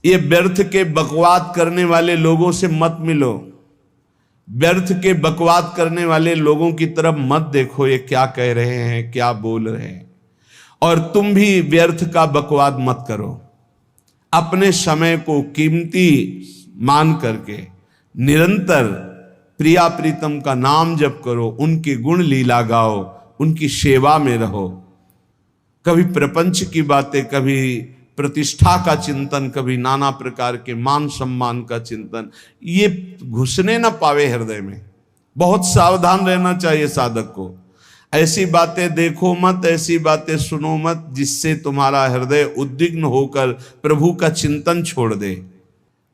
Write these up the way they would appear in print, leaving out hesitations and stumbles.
ये व्यर्थ के बकवाद करने वाले लोगों से मत मिलो, व्यर्थ के बकवाद करने वाले लोगों की तरफ मत देखो, ये क्या कह रहे हैं, क्या बोल रहे हैं। और तुम भी व्यर्थ का बकवाद मत करो। अपने समय को कीमती मान करके निरंतर प्रिया प्रीतम का नाम जप करो, उनके गुण लीला गाओ, उनकी सेवा में रहो। कभी प्रपंच की बातें, कभी प्रतिष्ठा का चिंतन, कभी नाना प्रकार के मान सम्मान का चिंतन, ये घुसने ना पावे हृदय में। बहुत सावधान रहना चाहिए साधक को। ऐसी बातें देखो मत, ऐसी बातें सुनो मत जिससे तुम्हारा हृदय उद्विग्न होकर प्रभु का चिंतन छोड़ दे।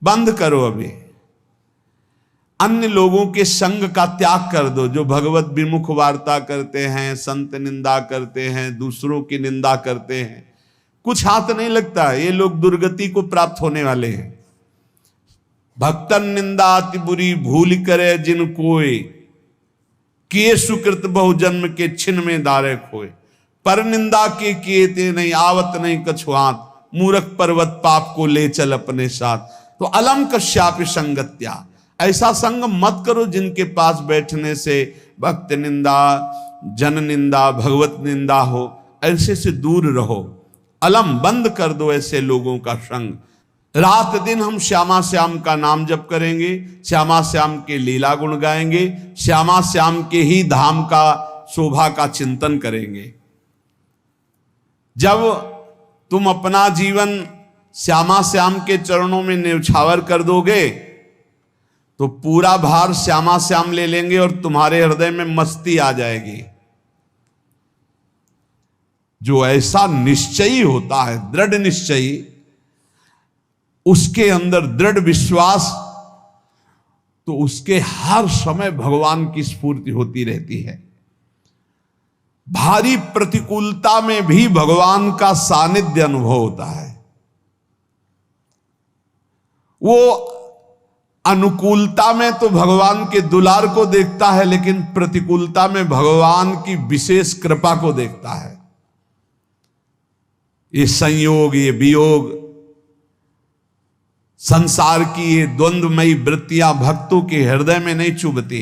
बंद करो अभी। अन्य लोगों के संग का त्याग कर दो, जो भगवत विमुख वार्ता करते हैं, संत निंदा करते हैं, दूसरों की निंदा करते हैं। कुछ हाथ नहीं लगता, ये लोग दुर्गति को प्राप्त होने वाले हैं। भक्तन निंदा अति बुरी भूल करे जिन कोय, किए सुकृत बहु जन्म के छिन में दारे खोए। पर निंदा के किए ते नहीं, आवत नहीं कछुआत, मूर्ख पर्वत पाप को ले चल अपने साथ। तो अलम कश्यापि संगत्या, ऐसा संग मत करो जिनके पास बैठने से भक्त निंदा, जन निंदा, भगवत निंदा हो। ऐसे से दूर रहो। अलम बंद कर दो ऐसे लोगों का संग। रात दिन हम श्यामा श्याम का नाम जप करेंगे, श्यामा श्याम के लीला गुण गाएंगे, श्यामा श्याम के ही धाम का शोभा का चिंतन करेंगे। जब तुम अपना जीवन श्यामा श्याम के चरणों में न्यौछावर कर दोगे तो पूरा भार श्यामा श्याम ले लेंगे और तुम्हारे हृदय में मस्ती आ जाएगी। जो ऐसा निश्चयी होता है, दृढ़ निश्चयी, उसके अंदर दृढ़ विश्वास, तो उसके हर समय भगवान की स्फूर्ति होती रहती है। भारी प्रतिकूलता में भी भगवान का सानिध्य अनुभव होता है। वो अनुकूलता में तो भगवान के दुलार को देखता है, लेकिन प्रतिकूलता में भगवान की विशेष कृपा को देखता है। ये संयोग, ये वियोग, संसार की ये द्वंद्वमयी वृत्तियां भक्तों के हृदय में नहीं चुभती।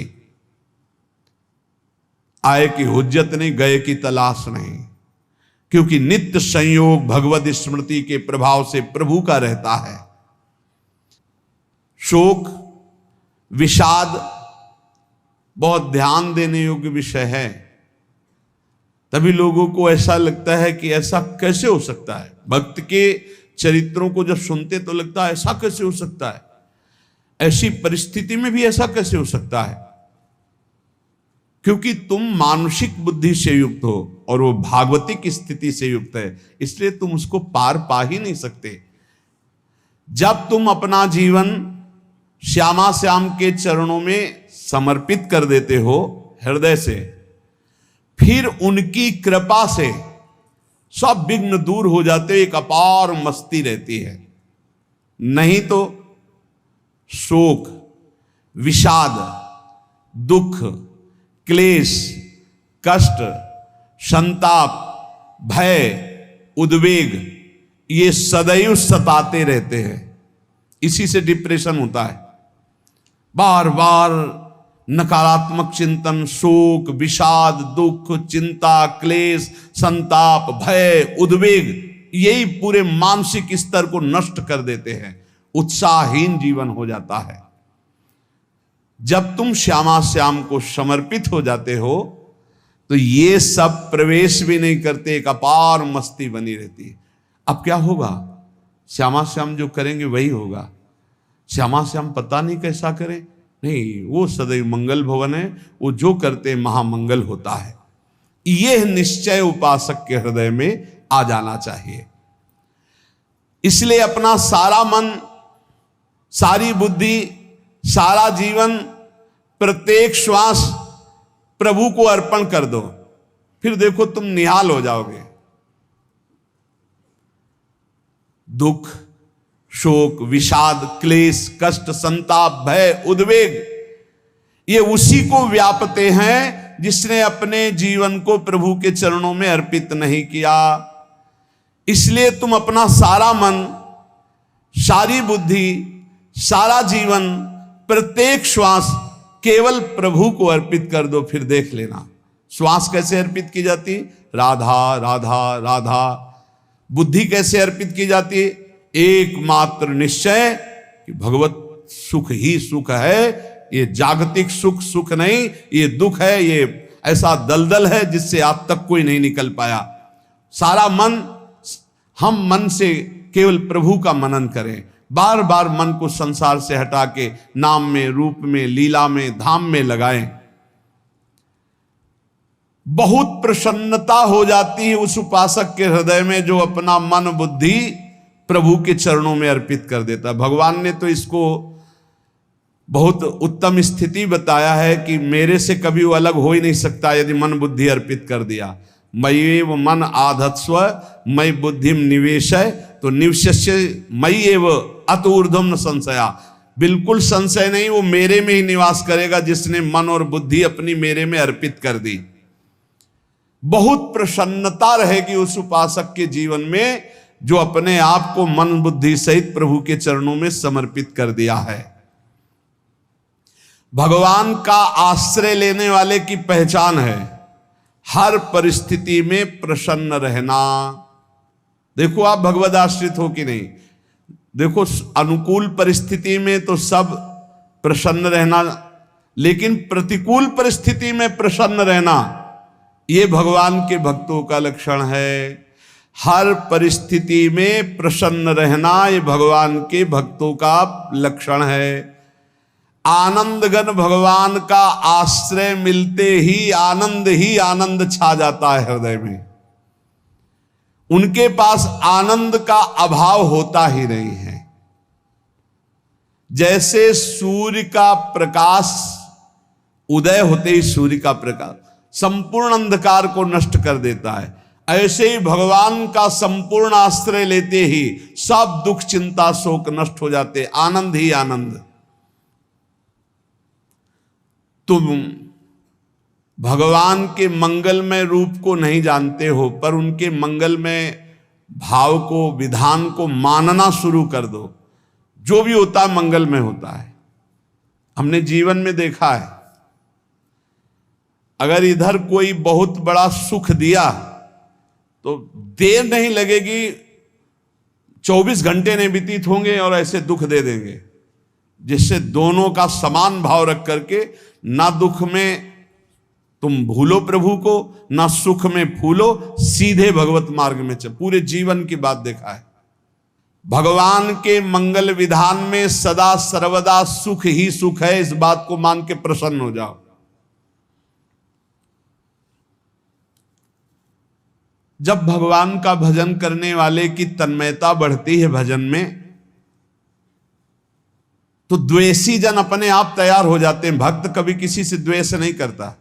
आए की हुज्जत नहीं, गए की तलाश नहीं, क्योंकि नित्य संयोग भगवत स्मृति के प्रभाव से प्रभु का रहता है। शोक, विषाद बहुत ध्यान देने योग्य विषय है। तभी लोगों को ऐसा लगता है कि ऐसा कैसे हो सकता है। भक्त के चरित्रों को जब सुनते तो लगता है ऐसा कैसे हो सकता है, ऐसी परिस्थिति में भी ऐसा कैसे हो सकता है। क्योंकि तुम मानसिक बुद्धि से युक्त हो और वो भागवतिक स्थिति से युक्त है, इसलिए तुम उसको पार पा ही नहीं सकते। जब तुम अपना जीवन श्यामा श्याम के चरणों में समर्पित कर देते हो हृदय से, फिर उनकी कृपा से सब विघ्न दूर हो जाते, एक अपार मस्ती रहती है। नहीं तो शोक, विषाद, दुख, क्लेश, कष्ट, संताप, भय, उद्वेग, ये सदैव सताते रहते हैं। इसी से डिप्रेशन होता है। बार बार नकारात्मक चिंतन, शोक, विषाद, दुख, चिंता, क्लेश, संताप, भय, उद्वेग, यही पूरे मानसिक स्तर को नष्ट कर देते हैं। उत्साहहीन जीवन हो जाता है। जब तुम श्यामा श्याम को समर्पित हो जाते हो तो ये सब प्रवेश भी नहीं करते, एक अपार मस्ती बनी रहती है। अब क्या होगा? श्यामा श्याम जो करेंगे वही होगा। श्यामा श्याम पता नहीं कैसा करें, नहीं, वो सदैव मंगल भवन है, वो जो करते महामंगल होता है। यह निश्चय उपासक के हृदय में आ जाना चाहिए। इसलिए अपना सारा मन, सारी बुद्धि, सारा जीवन, प्रत्येक श्वास प्रभु को अर्पण कर दो, फिर देखो तुम निहाल हो जाओगे। दुख, शोक, विषाद, क्लेश, कष्ट, संताप, भय, उद्वेग, ये उसी को व्यापते हैं जिसने अपने जीवन को प्रभु के चरणों में अर्पित नहीं किया। इसलिए तुम अपना सारा मन, सारी बुद्धि, सारा जीवन, प्रत्येक श्वास केवल प्रभु को अर्पित कर दो, फिर देख लेना श्वास कैसे अर्पित की जाती, राधा राधा राधा। बुद्धि कैसे अर्पित की जाती, एकमात्र निश्चय कि भगवत सुख ही सुख है, ये जागतिक सुख सुख नहीं, ये दुख है, ये ऐसा दलदल है जिससे आज तक कोई नहीं निकल पाया। सारा मन, हम मन से केवल प्रभु का मनन करें, बार बार मन को संसार से हटा के नाम में, रूप में, लीला में, धाम में लगाएं। बहुत प्रसन्नता हो जाती है उस उपासक के हृदय में जो अपना मन बुद्धि प्रभु के चरणों में अर्पित कर देता है। भगवान ने तो इसको बहुत उत्तम स्थिति बताया है कि मेरे से कभी वो अलग हो ही नहीं सकता यदि मन बुद्धि अर्पित कर दिया। मय्येव मन आधत्स्व मयि बुद्धिम निवेशय, तो निवश्य मय्येव अत ऊर्ध्वं न संशया, बिल्कुल संशय नहीं, वो मेरे में ही निवास करेगा जिसने मन और बुद्धि अपनी मेरे में अर्पित कर दी। बहुत प्रसन्नता रहेगी उस उपासक के जीवन में जो अपने आप को मन बुद्धि सहित प्रभु के चरणों में समर्पित कर दिया है। भगवान का आश्रय लेने वाले की पहचान है हर परिस्थिति में प्रसन्न रहना। देखो आप भगवद आश्रित हो कि नहीं, देखो अनुकूल परिस्थिति में तो सब प्रसन्न रहना, लेकिन प्रतिकूल परिस्थिति में प्रसन्न रहना ये भगवान के भक्तों का लक्षण है। हर परिस्थिति में प्रसन्न रहना ये भगवान के भक्तों का लक्षण है। आनंदगन भगवान का आश्रय मिलते ही आनंद छा जाता है हृदय में। उनके पास आनंद का अभाव होता ही नहीं है। जैसे सूर्य का प्रकाश उदय होते ही सूर्य का प्रकाश संपूर्ण अंधकार को नष्ट कर देता है, ऐसे ही भगवान का संपूर्ण आश्रय लेते ही सब दुख चिंता शोक नष्ट हो जाते, आनंद ही आनंद। तुम भगवान के मंगलमय रूप को नहीं जानते हो, पर उनके मंगलमय भाव को, विधान को मानना शुरू कर दो। जो भी होता है मंगलमय होता है। हमने जीवन में देखा है, अगर इधर कोई बहुत बड़ा सुख दिया तो देर नहीं लगेगी, 24 घंटे नहीं व्यतीत होंगे और ऐसे दुख दे देंगे, जिससे दोनों का समान भाव रख करके ना दुख में तुम भूलो प्रभु को, ना सुख में फूलो, सीधे भगवत मार्ग में चल। पूरे जीवन की बात देखा है। भगवान के मंगल विधान में सदा सर्वदा सुख ही सुख है, इस बात को मान के प्रसन्न हो जाओ। जब भगवान का भजन करने वाले की तन्मयता बढ़ती है भजन में, तो द्वेषी जन अपने आप तैयार हो जाते हैं। भक्त कभी किसी से द्वेष नहीं करता,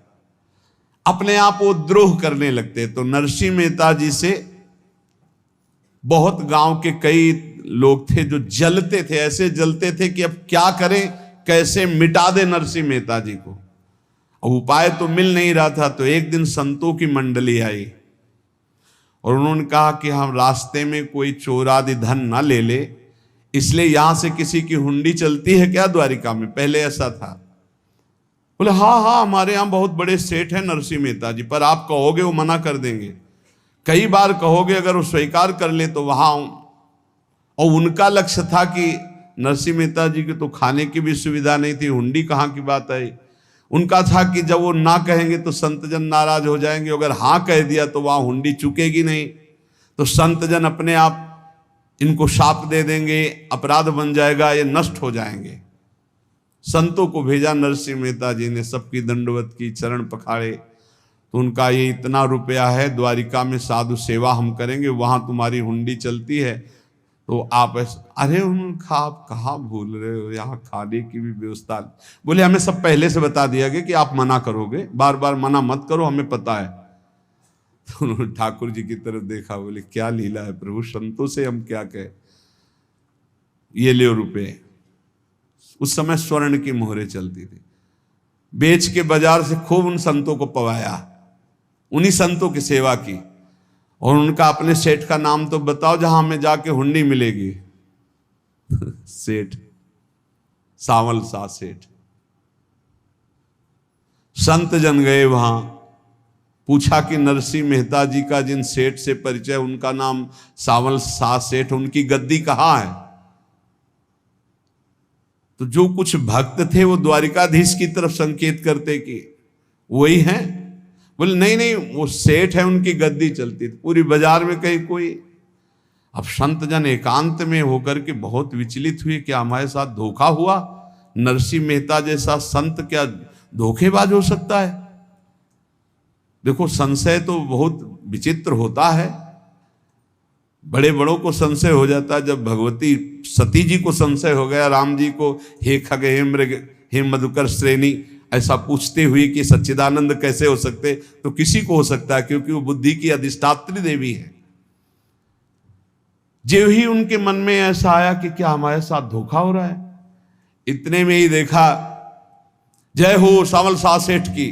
अपने आप वो द्रोह करने लगते। तो नरसिंह मेहता जी से बहुत गांव के कई लोग थे जो जलते थे, ऐसे जलते थे कि अब क्या करें, कैसे मिटा दे नरसिंह मेहता जी को। अब उपाय तो मिल नहीं रहा था। तो एक दिन संतों की मंडली आई और उन्होंने कहा कि हम रास्ते में कोई चोर आदि धन ना ले ले, इसलिए यहां से किसी की हुंडी चलती है क्या द्वारिका में? पहले ऐसा था। बोले हाँ, हमारे यहां बहुत बड़े सेठ हैं नरसिंह मेहता जी, पर आप कहोगे वो मना कर देंगे। कई बार कहोगे, अगर वो स्वीकार कर ले तो वहां। और उनका लक्ष्य था कि नरसिंह मेहता जी की तो खाने की भी सुविधा नहीं थी, हुंडी कहाँ की बात आई। उनका था कि जब वो ना कहेंगे तो संतजन नाराज हो जाएंगे, अगर हाँ कह दिया तो वहां हुंडी चुकेगी नहीं, तो संतजन अपने आप इनको शाप दे देंगे, अपराध बन जाएगा, ये नष्ट हो जाएंगे। संतों को भेजा नरसिंह मेहता जी ने, सबकी दंडवत की, चरण पखाड़े। तो उनका ये इतना रुपया है, द्वारिका में साधु सेवा हम करेंगे, वहां तुम्हारी हुंडी चलती है, तो आप अरे उनका आप कहाँ भूल रहे हो, यहाँ खाने की भी व्यवस्था। बोले हमें सब पहले से बता दिया गया कि आप मना करोगे, बार बार मना मत करो, हमें पता है। तो उन्होंने ठाकुर जी की तरफ देखा, बोले क्या लीला है प्रभु, संतों से हम क्या कहें, ये ले रुपए। उस समय स्वर्ण की मोहरें चलती थी, बेच के बाजार से खूब उन संतों को पवाया, उन्हीं संतों की सेवा की। और उनका अपने सेठ का नाम तो बताओ जहां हमें जाके हुंडी मिलेगी। सेठ, सावल सा सेठ। संत जन गए वहां, पूछा कि नरसिंह मेहता जी का जिन सेठ से परिचय, उनका नाम सावल सा सेठ, उनकी गद्दी कहाँ है? तो जो कुछ भक्त थे वो द्वारिकाधीश की तरफ संकेत करते कि वही हैं। बोले नहीं नहीं, वो सेठ है, उनकी गद्दी चलती। पूरी बाजार में कहीं कोई। अब संत जन एकांत में होकर के बहुत विचलित हुए, क्या हमारे साथ धोखा हुआ? नरसिंह मेहता जैसा संत क्या धोखेबाज हो सकता है? देखो, संशय तो बहुत विचित्र होता है। बड़े बड़ों को संशय हो जाता है। जब भगवती सती जी को संशय हो गया, राम जी को, हे खग हे मृग हे मधुकर श्रेणी, ऐसा पूछते हुए कि सच्चिदानंद कैसे हो सकते, तो किसी को हो सकता है, क्योंकि वो बुद्धि की अधिष्ठात्री देवी है। जो ही उनके मन में ऐसा आया कि क्या हमारे साथ धोखा हो रहा है, इतने में ही देखा जय हो सावल सा सेठ की।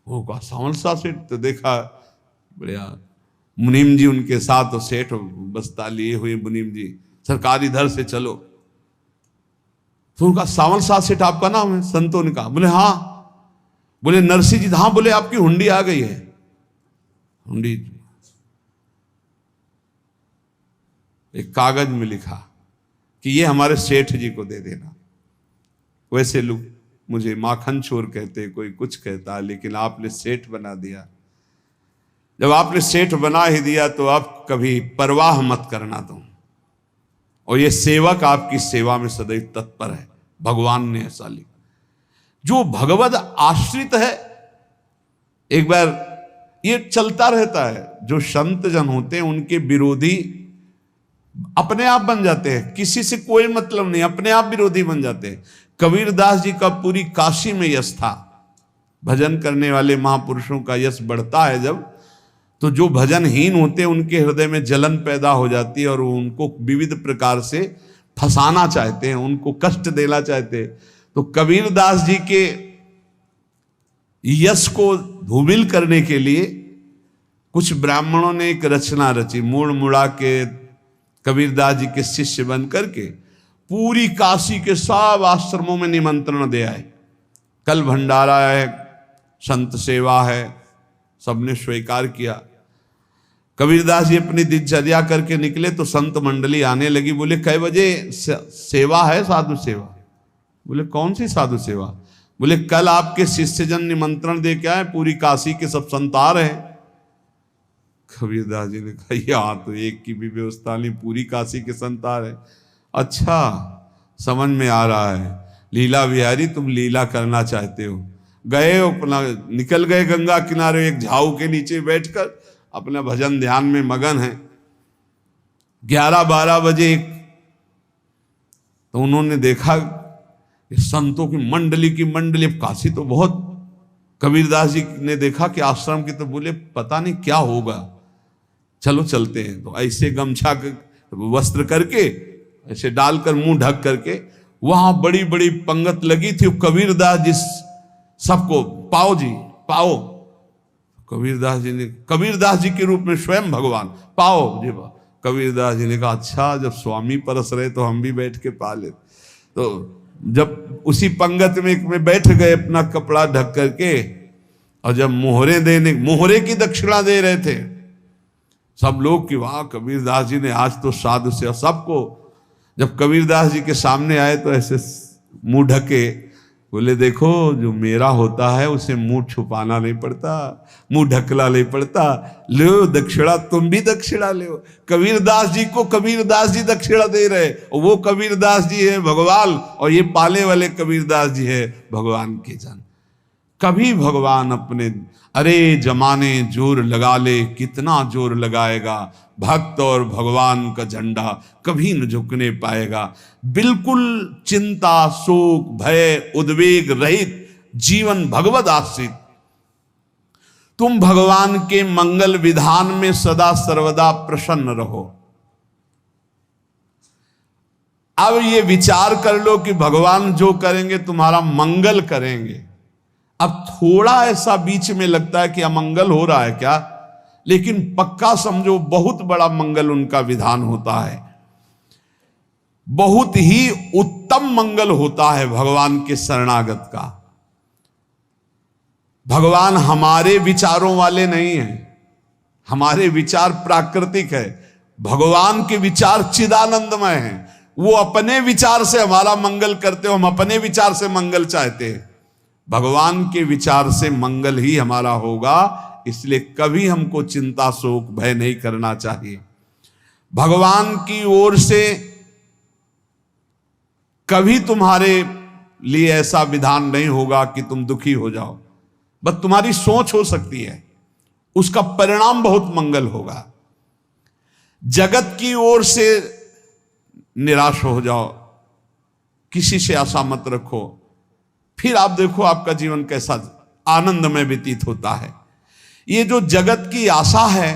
वो कहा सावल सा सेठ? तो देखा बढ़िया मुनीम जी उनके साथ, और सेठ बस्ता लिए हुए मुनीम जी, सरकार इधर से चलो। तो उनका सावल सा सेठ आपका नाम है? संतों ने कहा। बोले हाँ। बोले नरसिंह जी? हाँ। बोले आपकी हुंडी आ गई है। हुंडी एक कागज में लिखा कि ये हमारे सेठ जी को दे देना। वैसे लोग मुझे माखन चोर कहते, कोई कुछ कहता, लेकिन आपने सेठ बना दिया। जब आपने सेठ बना ही दिया तो आप कभी परवाह मत करना तुम। और ये सेवक आपकी सेवा में सदैव तत्पर है। भगवान ने ऐसा लिखा। जो भगवद आश्रित है, एक बार ये चलता रहता है, जो संत जन होते हैं उनके विरोधी अपने आप बन जाते हैं, किसी से कोई मतलब नहीं, अपने आप विरोधी बन जाते हैं। कबीरदास जी का पूरी काशी में यश था। भजन करने वाले महापुरुषों का यश बढ़ता है जब, तो जो भजनहीन होते हैं उनके हृदय में जलन पैदा हो जाती है, और वो उनको विविध प्रकार से फंसाना चाहते हैं, उनको कष्ट देना चाहते हैं। तो कबीरदास जी के यश को धूमिल करने के लिए कुछ ब्राह्मणों ने एक रचना रची। मुड़ मुड़ा के कबीरदास जी के शिष्य बन करके पूरी काशी के सब आश्रमों में निमंत्रण दे आए। कल भंडारा है, संत सेवा है, सबने स्वीकार किया। कबीरदास जी अपनी दिनचर्या करके निकले तो संत मंडली आने लगी। बोले कै बजे सेवा है? साधु सेवा। बोले कौन सी साधु सेवा? बोले कल आपके शिष्यजन निमंत्रण दे के आए, पूरी काशी के सब संत आ रहे हैं। कबीरदास जी ने कहा यहाँ तो एक की भी व्यवस्था नहीं, पूरी काशी के संत आ रहे। अच्छा, समझ में आ रहा है, लीला बिहारी तुम लीला करना चाहते हो। गए अपना निकल गए गंगा किनारे, एक झाऊ के नीचे बैठकर अपना भजन ध्यान में मगन है। 11-12 बजे तो उन्होंने देखा संतों की मंडली, काशी तो बहुत। कबीरदास जी ने देखा कि आश्रम की, तो बोले पता नहीं क्या होगा, चलो चलते हैं। तो ऐसे गमछा वस्त्र करके ऐसे डालकर मुंह ढक करके, वहां बड़ी बड़ी पंगत लगी थी। कबीरदास जी सबको पाओ जी पाओ। कबीरदास जी के रूप में स्वयं भगवान पाओ जी। कबीरदास जी ने कहा अच्छा, जब स्वामी परस रहे तो हम भी बैठ के पा ले। तो जब उसी पंगत में बैठ गए अपना कपड़ा ढक करके, और जब मोहरे की दक्षिणा दे रहे थे सब लोग कि वाह कबीरदास जी ने आज तो साधु से। सबको जब कबीरदास जी के सामने आए तो ऐसे मुंह ढके, बोले देखो जो मेरा होता है उसे मुंह छुपाना नहीं पड़ता, मुंह ढकला नहीं पड़ता। लो दक्षिणा, तुम भी दक्षिणा लो। कबीरदास जी को कबीरदास जी दक्षिणा दे रहे, और वो कबीरदास जी है भगवान, और ये पाले वाले कबीरदास जी है भगवान के जन। कभी भगवान अपने, अरे जमाने जोर लगा ले, कितना जोर लगाएगा, भक्त और भगवान का झंडा कभी न झुकने पाएगा। बिल्कुल चिंता, शोक, भय, उद्वेग रहित जीवन भगवद आश्रित। तुम भगवान के मंगल विधान में सदा सर्वदा प्रसन्न रहो। अब ये विचार कर लो कि भगवान जो करेंगे तुम्हारा मंगल करेंगे। अब थोड़ा ऐसा बीच में लगता है कि अमंगल हो रहा है क्या, लेकिन पक्का समझो बहुत बड़ा मंगल उनका विधान होता है। बहुत ही उत्तम मंगल होता है भगवान के शरणागत का। भगवान हमारे विचारों वाले नहीं हैं, हमारे विचार प्राकृतिक है, भगवान के विचार चिदानंदमय हैं। वो अपने विचार से हमारा मंगल करते हो, हम अपने विचार से मंगल चाहते हैं। भगवान के विचार से मंगल ही हमारा होगा, इसलिए कभी हमको चिंता शोक भय नहीं करना चाहिए। भगवान की ओर से कभी तुम्हारे लिए ऐसा विधान नहीं होगा कि तुम दुखी हो जाओ, बस तुम्हारी सोच हो सकती है, उसका परिणाम बहुत मंगल होगा। जगत की ओर से निराश हो जाओ, किसी से आशा मत रखो, फिर आप देखो आपका जीवन कैसा आनंदमय व्यतीत होता है। ये जो जगत की आशा है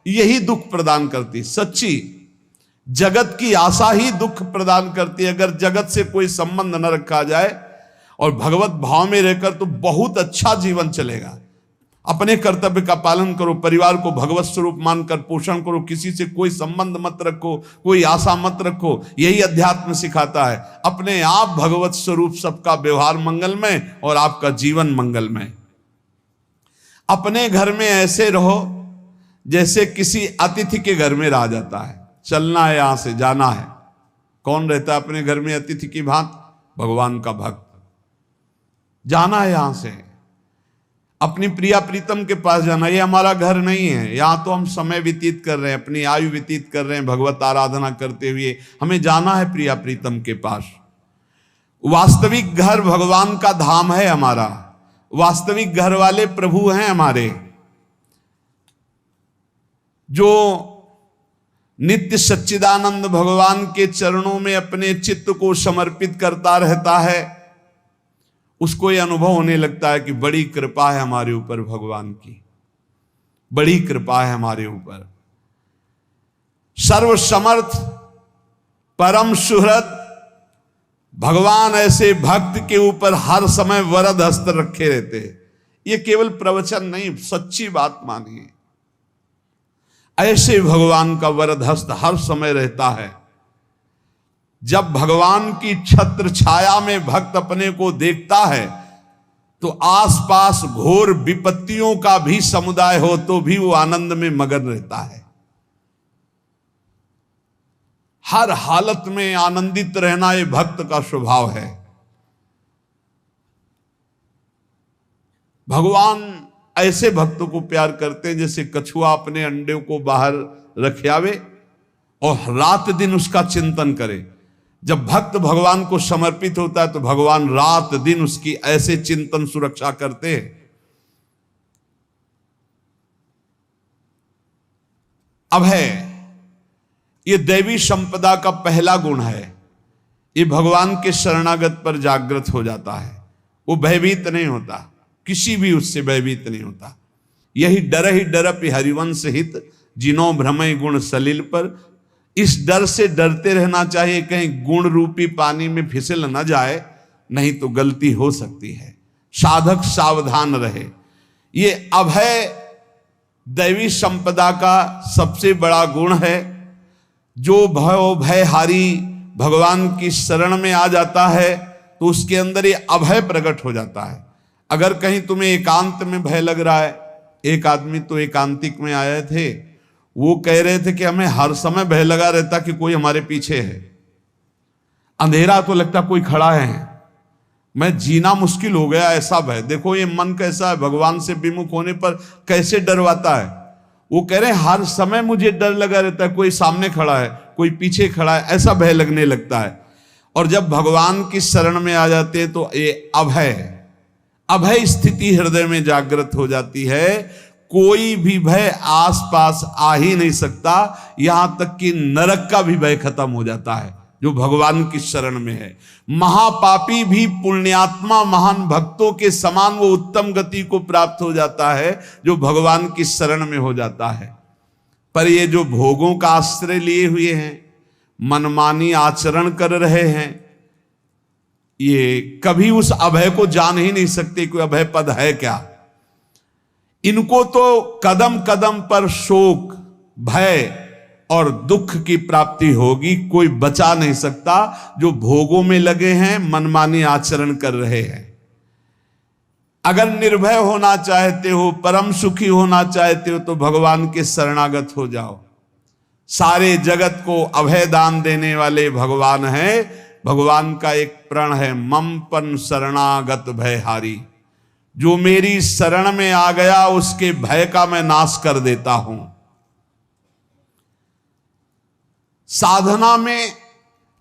यही दुख प्रदान करती, सच्ची जगत की आशा ही दुख प्रदान करती है। अगर जगत से कोई संबंध न रखा जाए और भगवत भाव में रहकर तो बहुत अच्छा जीवन चलेगा। अपने कर्तव्य का पालन करो, परिवार को भगवत स्वरूप मानकर पोषण करो, किसी से कोई संबंध मत रखो, कोई आशा मत रखो, यही अध्यात्म सिखाता है। अपने आप भगवत स्वरूप, सबका व्यवहार मंगलमय और आपका जीवन मंगलमय। अपने घर में ऐसे रहो जैसे किसी अतिथि के घर में रह जाता है, चलना है यहां से जाना है। कौन रहता है अपने घर में अतिथि की भांति? भगवान का भक्त। जाना है यहां से, अपनी प्रिया प्रीतम के पास जाना। ये हमारा घर नहीं है, यहां तो हम समय व्यतीत कर रहे हैं, अपनी आयु व्यतीत कर रहे हैं भगवत आराधना करते हुए। हमें जाना है प्रिया प्रीतम के पास। वास्तविक घर भगवान का धाम है हमारा, वास्तविक घर वाले प्रभु हैं हमारे, जो नित्य सच्चिदानंद भगवान के चरणों में अपने चित्त को समर्पित करता रहता है। उसको यह अनुभव होने लगता है कि बड़ी कृपा है हमारे ऊपर, भगवान की बड़ी कृपा है हमारे ऊपर। सर्वसमर्थ परम सुहृद भगवान ऐसे भक्त के ऊपर हर समय वरद हस्त रखे रहते हैं। ये केवल प्रवचन नहीं, सच्ची बात मानिए। ऐसे भगवान का वरद हस्त हर समय रहता है। जब भगवान की छत्र छाया में भक्त अपने को देखता है तो आसपास घोर विपत्तियों का भी समुदाय हो तो भी वो आनंद में मगन रहता है। हर हालत में आनंदित रहना ये भक्त का स्वभाव है। भगवान ऐसे भक्तों को प्यार करते हैं जैसे कछुआ अपने अंडे को बाहर रख आवे और रात दिन उसका चिंतन करे। जब भक्त भगवान को समर्पित होता है तो भगवान रात दिन उसकी ऐसे चिंतन सुरक्षा करते हैं। अभय, ये दैवी संपदा का पहला गुण है। ये भगवान के शरणागत पर जागृत हो जाता है, वो भयभीत नहीं होता, किसी भी उससे भयभीत नहीं होता। यही डरपि हरिवंश हित, जिनो भ्रमय गुण सलिल पर। इस डर से डरते रहना चाहिए कहीं गुण रूपी पानी में फिसल न जाए, नहीं तो गलती हो सकती है। साधक सावधान रहे। ये अभय दैवी संपदा का सबसे बड़ा गुण है। जो भयहारी भगवान की शरण में आ जाता है तो उसके अंदर ये अभय प्रकट हो जाता है। अगर कहीं तुम्हें एकांत में भय लग रहा है, एक आदमी तो एकांतिक में आए थे, वो कह रहे थे कि हमें हर समय भय लगा रहता कि कोई हमारे पीछे है, अंधेरा तो लगता कोई खड़ा है, मैं जीना मुश्किल हो गया, ऐसा भय। देखो ये मन कैसा है, भगवान से विमुख होने पर कैसे डरवाता है। वो कह रहे हैं हर समय मुझे डर लगा रहता है, कोई सामने खड़ा है, कोई पीछे खड़ा है, ऐसा भय लगने लगता है। और जब भगवान की शरण में आ जाते हैं तो ये अभय स्थिति हृदय में जागृत हो जाती है। कोई भी भय आसपास आ ही नहीं सकता, यहां तक कि नरक का भी भय खत्म हो जाता है जो भगवान की शरण में है। महापापी भी पुण्यात्मा महान भक्तों के समान वो उत्तम गति को प्राप्त हो जाता है जो भगवान की शरण में हो जाता है। पर ये जो भोगों का आश्रय लिए हुए हैं, मनमानी आचरण कर रहे हैं, ये कभी उस अभय को जान ही नहीं सकते कोई अभय पद है क्या। इनको तो कदम कदम पर शोक, भय, और दुख की प्राप्ति होगी। कोई बचा नहीं सकता जो भोगों में लगे हैं, मनमानी आचरण कर रहे हैं। अगर निर्भय होना चाहते हो, परम सुखी होना चाहते हो, तो भगवान के शरणागत हो जाओ। सारे जगत को अभय दान देने वाले भगवान हैं। भगवान का एक प्रण है, ममपन शरणागत भयहारी। जो मेरी शरण में आ गया उसके भय का मैं नाश कर देता हूं। साधना में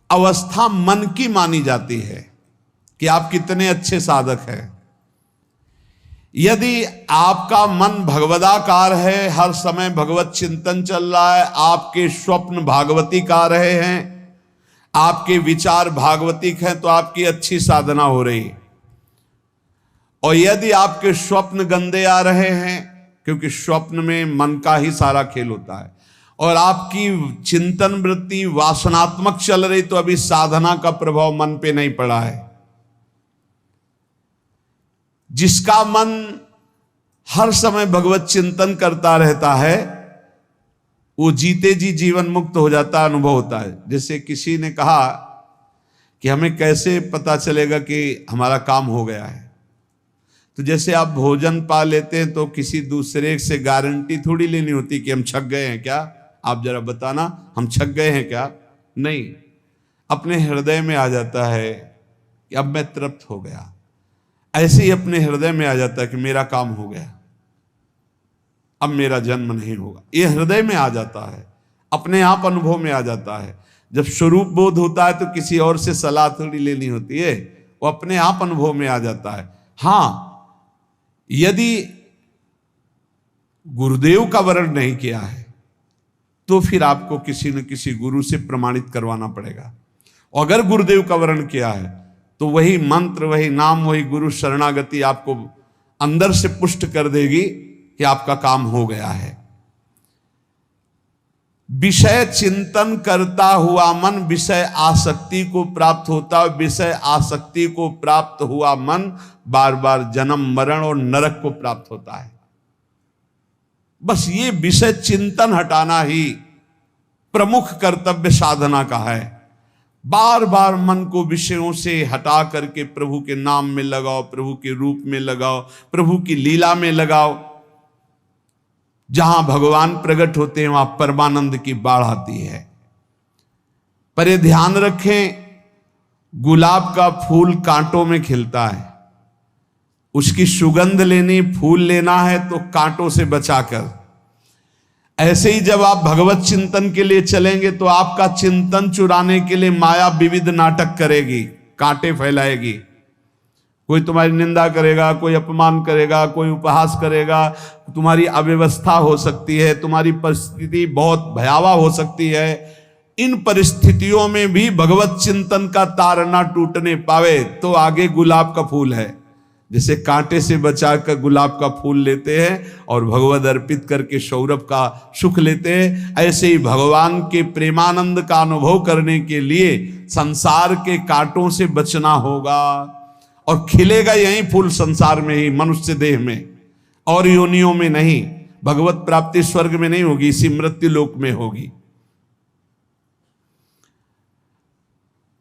अवस्था मन की मानी जाती है कि आप कितने अच्छे साधक हैं। यदि आपका मन भगवदाकार है, हर समय भगवत चिंतन चल रहा है, आपके स्वप्न भागवती का रहे हैं, आपके विचार भागवतिक हैं, तो आपकी अच्छी साधना हो रही है। और यदि आपके स्वप्न गंदे आ रहे हैं, क्योंकि स्वप्न में मन का ही सारा खेल होता है, और आपकी चिंतन वृत्ति वासनात्मक चल रही, तो अभी साधना का प्रभाव मन पे नहीं पड़ा है। जिसका मन हर समय भगवत चिंतन करता रहता है, वो जीते जी जीवन मुक्त हो जाता, अनुभव होता है। जैसे किसी ने कहा कि हमें कैसे पता चलेगा कि हमारा काम हो गया है, तो जैसे आप भोजन पा लेते हैं तो किसी दूसरे से गारंटी थोड़ी लेनी होती कि हम छक गए हैं क्या, आप जरा बताना हम छक गए हैं क्या। नहीं, अपने हृदय में आ जाता है कि अब मैं तृप्त हो गया। ऐसे ही अपने हृदय में आ जाता है कि मेरा काम हो गया, अब मेरा जन्म नहीं होगा। ये हृदय में आ जाता है, अपने आप अनुभव में आ जाता है। जब स्वरूप बोध होता है तो किसी और से सलाह थोड़ी लेनी होती है, वो अपने आप अनुभव में आ जाता है। हाँ, यदि गुरुदेव का वर्ण नहीं किया है तो फिर आपको किसी न किसी गुरु से प्रमाणित करवाना पड़ेगा। और अगर गुरुदेव का वर्ण किया है तो वही मंत्र, वही नाम, वही गुरु शरणागति आपको अंदर से पुष्ट कर देगी कि आपका काम हो गया है। विषय चिंतन करता हुआ मन विषय आसक्ति को प्राप्त होता है। विषय आसक्ति को प्राप्त हुआ मन बार बार जन्म मरण और नरक को प्राप्त होता है। बस ये विषय चिंतन हटाना ही प्रमुख कर्तव्य साधना का है। बार बार मन को विषयों से हटा करके प्रभु के नाम में लगाओ, प्रभु के रूप में लगाओ, प्रभु की लीला में लगाओ। जहां भगवान प्रकट होते हैं वहां परमानंद की बाढ़ आती है। पर ये ध्यान रखें, गुलाब का फूल कांटों में खिलता है, उसकी सुगंध लेनी, फूल लेना है तो कांटों से बचाकर। ऐसे ही जब आप भगवत चिंतन के लिए चलेंगे तो आपका चिंतन चुराने के लिए माया विविध नाटक करेगी, कांटे फैलाएगी। कोई तुम्हारी निंदा करेगा, कोई अपमान करेगा, कोई उपहास करेगा, तुम्हारी अव्यवस्था हो सकती है, तुम्हारी परिस्थिति बहुत भयावह हो सकती है। इन परिस्थितियों में भी भगवत चिंतन का तार ना टूटने पावे तो आगे गुलाब का फूल है। जैसे कांटे से बचाकर गुलाब का फूल लेते हैं और भगवद अर्पित करके सौरभ का सुख लेते हैं, ऐसे ही भगवान के प्रेमानंद का अनुभव करने के लिए संसार के कांटों से बचना होगा। और खिलेगा यही फूल संसार में ही, मनुष्य देह में, और योनियों में नहीं। भगवत प्राप्ति स्वर्ग में नहीं होगी, इसी मृत्यु लोक में होगी।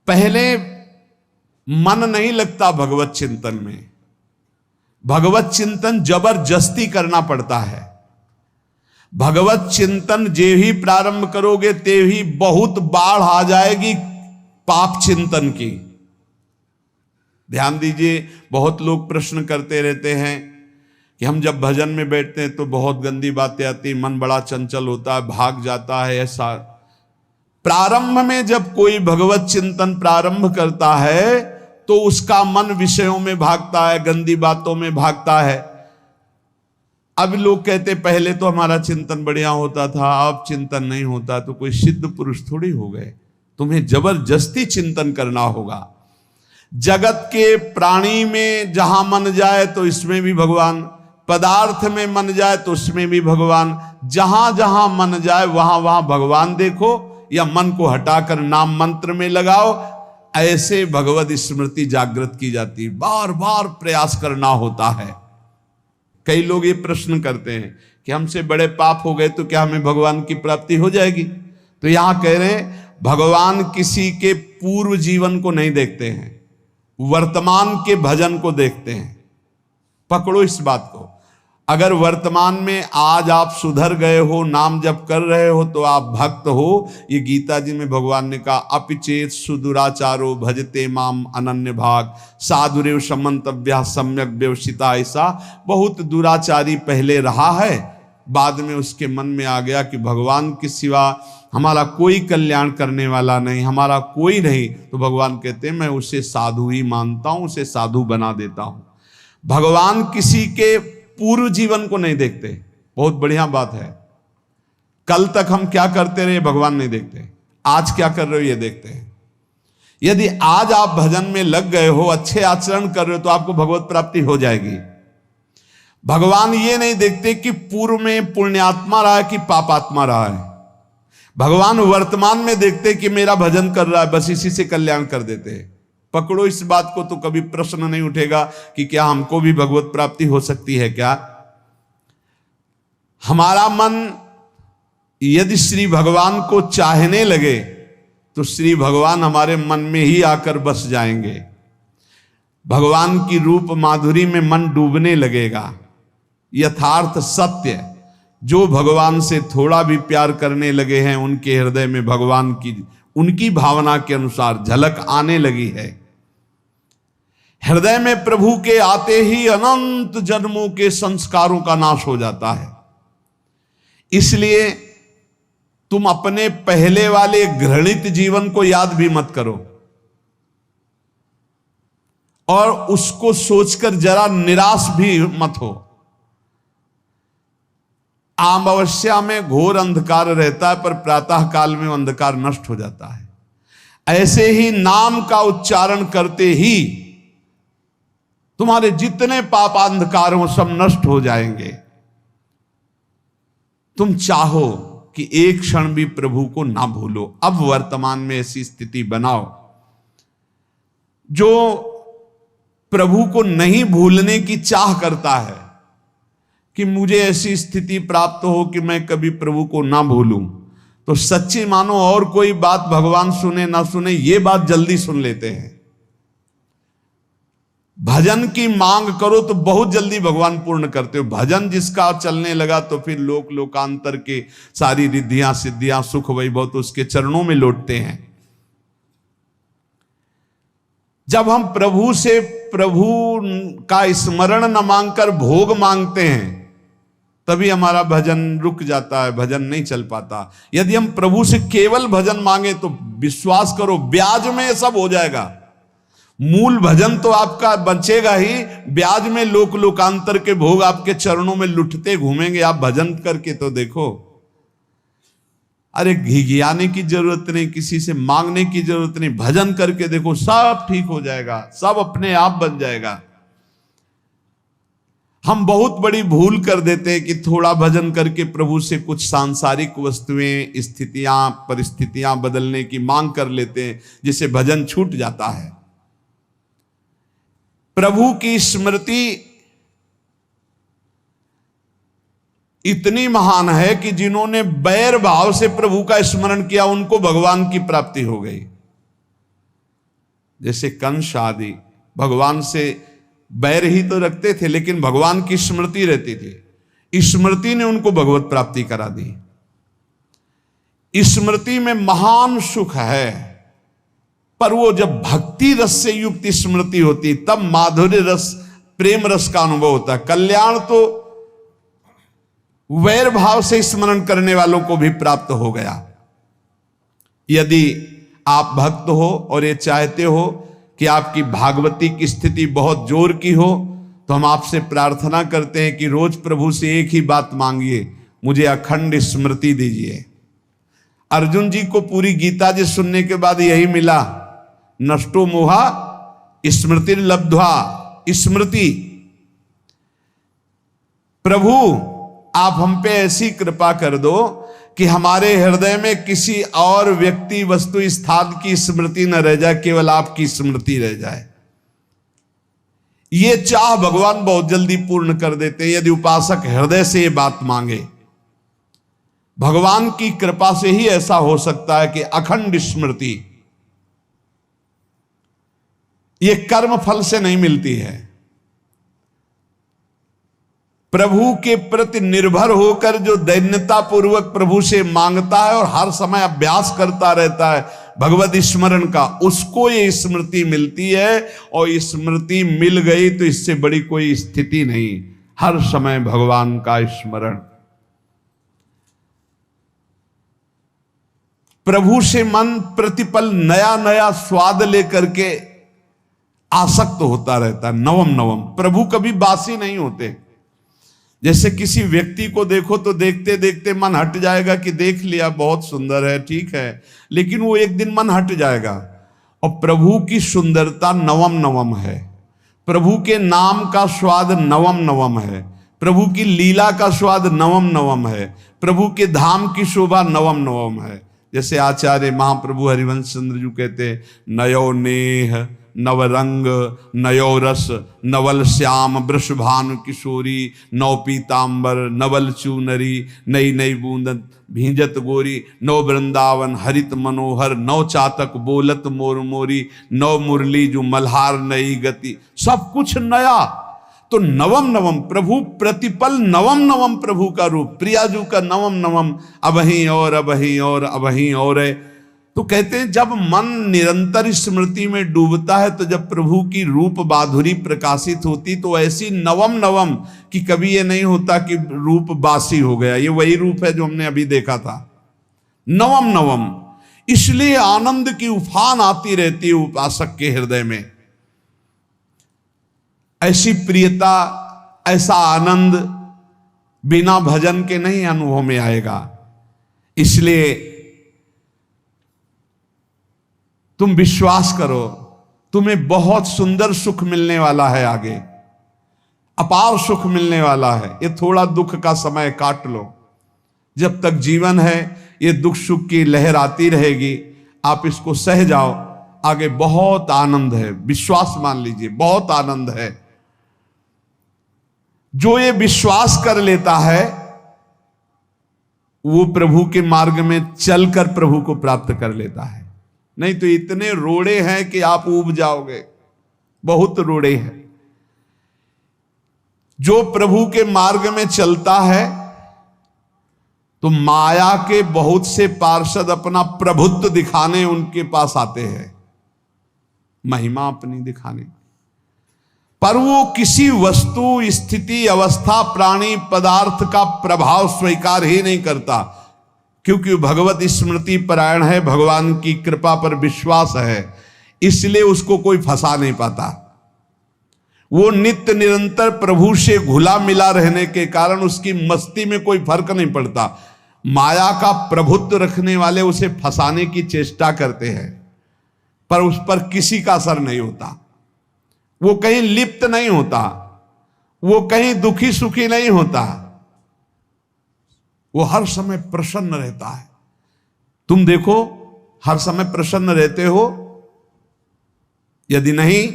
पहले मन नहीं लगता भगवत चिंतन में, भगवत चिंतन जबरदस्ती करना पड़ता है। भगवत चिंतन जे ही प्रारंभ करोगे ते ही बहुत बाढ़ आ जाएगी पाप चिंतन की। ध्यान दीजिए, बहुत लोग प्रश्न करते रहते हैं कि हम जब भजन में बैठते हैं तो बहुत गंदी बातें आती, मन बड़ा चंचल होता है, भाग जाता है। ऐसा प्रारंभ में जब कोई भगवत चिंतन प्रारंभ करता है तो उसका मन विषयों में भागता है, गंदी बातों में भागता है। अब लोग कहते पहले तो हमारा चिंतन बढ़िया होता था, अब चिंतन नहीं होता। तो कोई सिद्ध पुरुष थोड़ी हो गए, तुम्हें जबरदस्ती चिंतन करना होगा। जगत के प्राणी में जहां मन जाए तो इसमें भी भगवान, पदार्थ में मन जाए तो उसमें भी भगवान, जहां जहां मन जाए वहां वहां भगवान देखो, या मन को हटाकर नाम मंत्र में लगाओ। ऐसे भगवत स्मृति जागृत की जाती है, बार बार प्रयास करना होता है। कई लोग ये प्रश्न करते हैं कि हमसे बड़े पाप हो गए तो क्या हमें भगवान की प्राप्ति हो जाएगी? तो यहां कह रहे हैं भगवान किसी के पूर्व जीवन को नहीं देखते हैं, वर्तमान के भजन को देखते हैं। पकड़ो इस बात को। अगर वर्तमान में आज आप सुधर गए हो, नाम जप कर रहे हो, तो आप भक्त हो। ये गीता जी में भगवान ने कहा, अपिचेत सुदुराचारो भजते माम अनन्य भाग साधुरेव समन्तव्या सम्यक व्यवसिता। ऐसा बहुत दुराचारी पहले रहा है, बाद में उसके मन में आ गया कि भगवान के सिवा हमारा कोई कल्याण करने वाला नहीं, हमारा कोई नहीं। तो भगवान कहते हैं मैं उसे साधु ही मानता हूं, उसे साधु बना देता हूं। भगवान किसी के पूर्व जीवन को नहीं देखते। बहुत बढ़िया बात है। कल तक हम क्या करते रहे भगवान नहीं देखते, आज क्या कर रहे हो ये देखते हैं। यदि आज आप भजन में लग गए हो, अच्छे आचरण कर रहे हो, तो आपको भगवत प्राप्ति हो जाएगी। भगवान ये नहीं देखते कि पूर्व में पुण्यात्मा रहा है कि पापात्मा रहा है। भगवान वर्तमान में देखते कि मेरा भजन कर रहा है, बस इसी से कल्याण कर देते हैं। पकड़ो इस बात को, तो कभी प्रश्न नहीं उठेगा कि क्या हमको भी भगवत प्राप्ति हो सकती है क्या। हमारा मन यदि श्री भगवान को चाहने लगे तो श्री भगवान हमारे मन में ही आकर बस जाएंगे। भगवान की रूप माधुरी में मन डूबने लगेगा। यथार्थ सत्य, जो भगवान से थोड़ा भी प्यार करने लगे हैं, उनके हृदय में भगवान की उनकी भावना के अनुसार झलक आने लगी है। हृदय में प्रभु के आते ही अनंत जन्मों के संस्कारों का नाश हो जाता है। इसलिए तुम अपने पहले वाले घृणित जीवन को याद भी मत करो और उसको सोचकर जरा निराश भी मत हो। अमावस्या में घोर अंधकार रहता है, पर प्रातः काल में अंधकार नष्ट हो जाता है। ऐसे ही नाम का उच्चारण करते ही तुम्हारे जितने पाप अंधकार हो सब नष्ट हो जाएंगे। तुम चाहो कि एक क्षण भी प्रभु को ना भूलो। अब वर्तमान में ऐसी स्थिति बनाओ। जो प्रभु को नहीं भूलने की चाह करता है कि मुझे ऐसी स्थिति प्राप्त हो कि मैं कभी प्रभु को ना भूलूं, तो सच्ची मानो और कोई बात भगवान सुने ना सुने, ये बात जल्दी सुन लेते हैं। भजन की मांग करो तो बहुत जल्दी भगवान पूर्ण करते हो। भजन जिसका चलने लगा तो फिर लोकांतर के सारी रिद्धियां सिद्धियां सुख वैभव तो उसके चरणों में लौटते हैं। जब हम प्रभु से प्रभु का स्मरण न मांगकर भोग मांगते हैं, तभी हमारा भजन रुक जाता है, भजन नहीं चल पाता। यदि हम प्रभु से केवल भजन मांगे तो विश्वास करो ब्याज में सब हो जाएगा। मूल भजन तो आपका बचेगा ही, ब्याज में लोकांतर के भोग आपके चरणों में लुटते घूमेंगे। आप भजन करके तो देखो। अरे घिघियाने की जरूरत नहीं, किसी से मांगने की जरूरत नहीं, भजन करके देखो, सब ठीक हो जाएगा, सब अपने आप बन जाएगा। हम बहुत बड़ी भूल कर देते हैं कि थोड़ा भजन करके प्रभु से कुछ सांसारिक वस्तुएं, स्थितियां, परिस्थितियां बदलने की मांग कर लेते हैं, जिससे भजन छूट जाता है। प्रभु की स्मृति इतनी महान है कि जिन्होंने बैर भाव से प्रभु का स्मरण किया उनको भगवान की प्राप्ति हो गई। जैसे कंस आदि भगवान से बैर ही तो रखते थे, लेकिन भगवान की स्मृति रहती थी। स्मृति ने उनको भगवत प्राप्ति करा दी। स्मृति में महान सुख है, पर वो जब भक्ति रस से युक्त स्मृति होती तब माधुर्य रस, प्रेम रस का अनुभव होता है। कल्याण तो वैर भाव से स्मरण करने वालों को भी प्राप्त हो गया। यदि आप भक्त हो और ये चाहते हो कि आपकी भागवती की स्थिति बहुत जोर की हो, तो हम आपसे प्रार्थना करते हैं कि रोज प्रभु से एक ही बात मांगिए, मुझे अखंड स्मृति दीजिए। अर्जुन जी को पूरी गीता जी सुनने के बाद यही मिला, नष्टो मोहा स्मृति लब्ध्वा। स्मृति, प्रभु आप हम पे ऐसी कृपा कर दो कि हमारे हृदय में किसी और व्यक्ति, वस्तु, स्थान की स्मृति न रह जाए, केवल आपकी स्मृति रह जाए। ये चाह भगवान बहुत जल्दी पूर्ण कर देते हैं यदि उपासक हृदय से ये बात मांगे। भगवान की कृपा से ही ऐसा हो सकता है कि अखंड स्मृति ये कर्म फल से नहीं मिलती है। प्रभु के प्रति निर्भर होकर जो दैन्यता पूर्वक प्रभु से मांगता है और हर समय अभ्यास करता रहता है भगवत स्मरण का, उसको ये स्मृति मिलती है। और स्मृति मिल गई तो इससे बड़ी कोई स्थिति नहीं, हर समय भगवान का स्मरण। प्रभु से मन प्रतिपल नया नया स्वाद लेकर के आसक्त होता रहता है, नवम नवम। प्रभु कभी बासी नहीं होते। जैसे किसी व्यक्ति को देखो तो देखते देखते मन हट जाएगा कि देख लिया, बहुत सुंदर है, ठीक है, लेकिन वो एक दिन मन हट जाएगा। और प्रभु की सुंदरता नवम नवम है, प्रभु के नाम का स्वाद नवम नवम है, प्रभु की लीला का स्वाद नवम नवम है, प्रभु के धाम की शोभा नवम नवम है। जैसे आचार्य महाप्रभु हरिवंश चंद्र जी कहते, नयो नेह नवरंग नयो रस नवल श्याम वृषभानु किशोरी, नव पीतांबर नवल चूनरी, नई नई बूंदन भींजत गोरी, नव वृंदावन हरित मनोहर, नव चातक बोलत मोर मोरी, नव मुरली जो मल्हार नई गति, सब कुछ नया। तो नवम नवम प्रभु प्रतिपल नवम नवम प्रभु का रूप, प्रियाजू का नवम नवम, अबहीं और अबहीं और अबहीं और है। तो कहते हैं जब मन निरंतर स्मृति में डूबता है तो जब प्रभु की रूप माधुरी प्रकाशित होती तो ऐसी नवम नवम कि कभी ये नहीं होता कि रूप बासी हो गया, ये वही रूप है जो हमने अभी देखा था, नवम नवम। इसलिए आनंद की उफान आती रहती है उपासक के हृदय में। ऐसी प्रियता, ऐसा आनंद बिना भजन के नहीं अनुभव में आएगा। इसलिए तुम विश्वास करो, तुम्हें बहुत सुंदर सुख मिलने वाला है, आगे अपार सुख मिलने वाला है। ये थोड़ा दुख का समय काट लो, जब तक जीवन है ये दुख सुख की लहर आती रहेगी, आप इसको सह जाओ, आगे बहुत आनंद है, विश्वास मान लीजिए, बहुत आनंद है। जो ये विश्वास कर लेता है वो प्रभु के मार्ग में चलकर प्रभु को प्राप्त कर लेता है। नहीं तो इतने रोड़े हैं कि आप ऊब जाओगे, बहुत रोड़े हैं। जो प्रभु के मार्ग में चलता है तो माया के बहुत से पार्षद अपना प्रभुत्व दिखाने उनके पास आते हैं, महिमा अपनी दिखाने, पर वो किसी वस्तु स्थिति अवस्था प्राणी पदार्थ का प्रभाव स्वीकार ही नहीं करता, क्योंकि भगवत स्मृति परायण है, भगवान की कृपा पर विश्वास है, इसलिए उसको कोई फंसा नहीं पाता। वो नित्य निरंतर प्रभु से घुला मिला रहने के कारण उसकी मस्ती में कोई फर्क नहीं पड़ता। माया का प्रभुत्व रखने वाले उसे फंसाने की चेष्टा करते हैं, पर उस पर किसी का असर नहीं होता, वो कहीं लिप्त नहीं होता, वो कहीं दुखी सुखी नहीं होता, वो हर समय प्रसन्न रहता है। तुम देखो, हर समय प्रसन्न रहते हो? यदि नहीं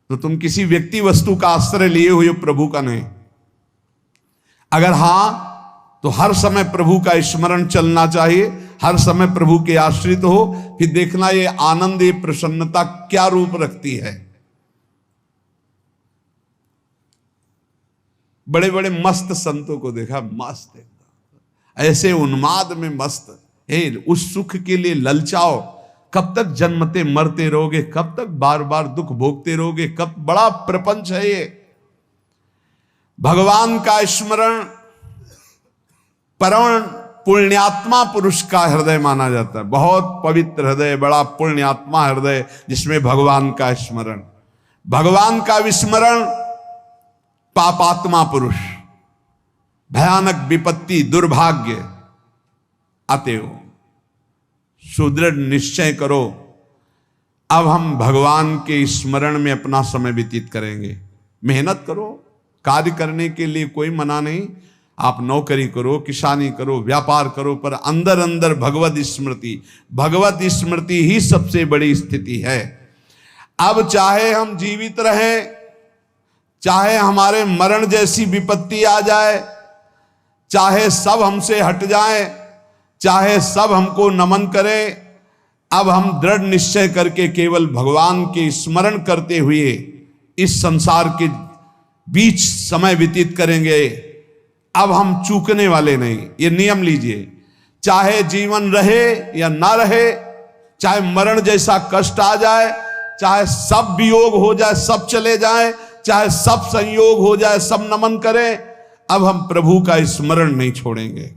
तो तुम किसी व्यक्ति वस्तु का आश्रय लिए हुए, प्रभु का नहीं। अगर हां तो हर समय प्रभु का स्मरण चलना चाहिए, हर समय प्रभु के आश्रित हो, फिर देखना ये आनंद, ये प्रसन्नता क्या रूप रखती है। बड़े बड़े मस्त संतों को देखा, मस्त ऐसे उन्माद में मस्त है, उस सुख के लिए ललचाओ, कब तक जन्मते मरते रहोगे, कब तक बार बार दुख भोगते रहोगे, कब, बड़ा प्रपंच है ये। भगवान का स्मरण परम पुण्यात्मा पुरुष का हृदय माना जाता है, बहुत पवित्र हृदय, बड़ा पुण्यात्मा हृदय जिसमें भगवान का स्मरण। भगवान का विस्मरण पापात्मा पुरुष, भयानक विपत्ति दुर्भाग्य आते हो। सुदृढ़ निश्चय करो, अब हम भगवान के स्मरण में अपना समय व्यतीत करेंगे। मेहनत करो, कार्य करने के लिए कोई मना नहीं, आप नौकरी करो, किसानी करो, व्यापार करो, पर अंदर अंदर भगवत स्मृति, भगवत स्मृति ही सबसे बड़ी स्थिति है। अब चाहे हम जीवित रहें, चाहे हमारे मरण जैसी विपत्ति आ जाए, चाहे सब हमसे हट जाएं, चाहे सब हमको नमन करें, अब हम दृढ़ निश्चय करके केवल भगवान के स्मरण करते हुए इस संसार के बीच समय व्यतीत करेंगे। अब हम चूकने वाले नहीं। ये नियम लीजिए, चाहे जीवन रहे या ना रहे, चाहे मरण जैसा कष्ट आ जाए, चाहे सब वियोग हो जाए, सब चले जाए, चाहे सब संयोग हो जाए, सब नमन करें, अब हम प्रभु का स्मरण नहीं छोड़ेंगे।